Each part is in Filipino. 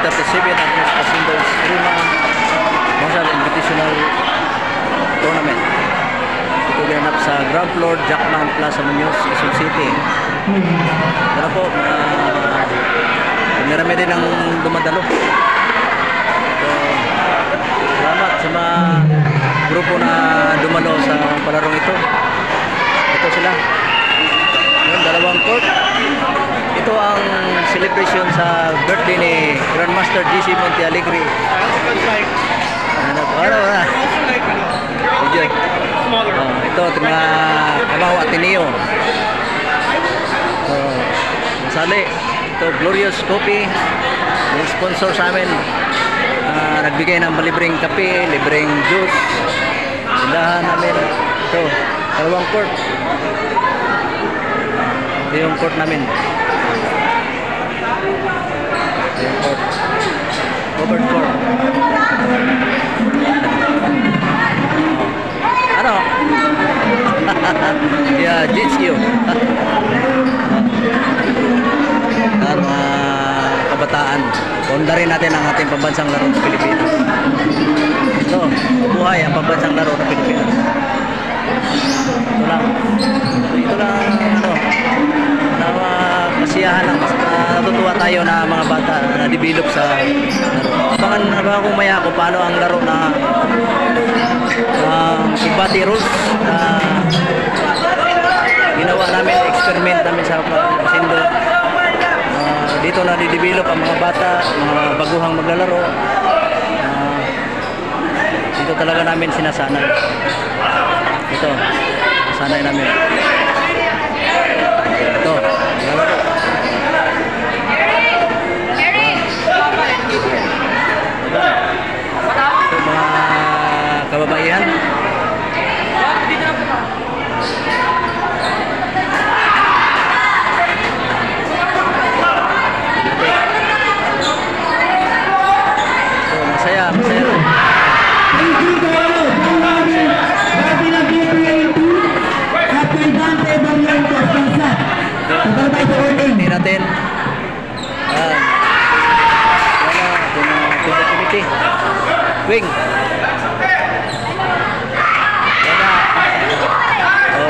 37 Agnes Pasindos Rima Marshall Invitational Tournament. Ito ganap sa ground floor Jackman Plaza Muñoz, Quezon City. Pero po, marami din ang dumadalo. So, salamat sa mga grupo na dumalo sa palarong ito. Ito sila. Yung dalawang court. Ito ang celebration sa birthday ni Grandmaster GC Monte Alegre. Ito mga Kabaw Ateneo. Masali. Ito Glorious Coffee. Yung sponsor sa amin. Nagbigay ng libreng kape, libreng juice. Tindahan namin. Ito, dalawang court. Ito yung court namin. Ito yung court. Covered court. Ano? Yeah, GHQ. Mga kabataan. Punda rin natin ang ating pambansang laro ng Pilipinas. Ito, buhay ang pambansang laro ng Pilipinas. Ito lang. Ito lang, na kasiyahan lang. Natutuwa tayo na mga bata na develop sa laro. Abangan kung maya ko paano ang laro na Ibati rules na ginawa namin, experiment namin sa Pasindo. Dito na di-develop ang mga bata, mga baguhang maglalaro. Dito talaga namin sinasanay. Ito, sanay namin. Ito, lalaro. Ito mga kababaihan. Masaya rin. Hindi natin committee wing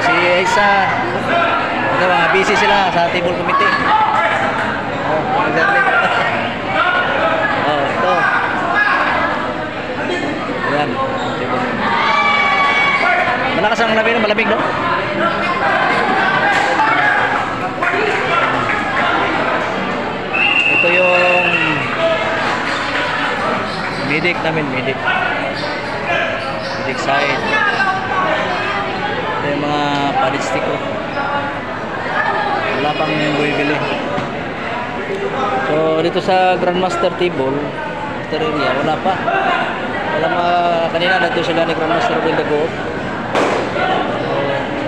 si Aisa, mga busy sila sa table committee. Ito yan, malakas ang labi, malamig, no? Ito yung medic namin, medic side. Ito yung mga palistiko, wala pang bumibili. So dito sa Grandmaster table, Master area, wala pa. Kanina nandito sila ni Grandmaster Will Dago.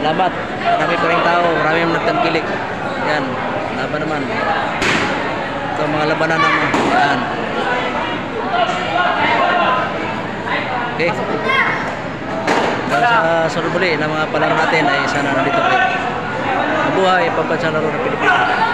Salamat, marami pa rin tao, marami yung nagtangkilik. Yan, laban naman. Ito mga labanan naman. Yan. Okay. Sa sunod muli na mga palaro natin ay sana nandito kayo. Mabuhay, pambansang laro ng Pilipinas.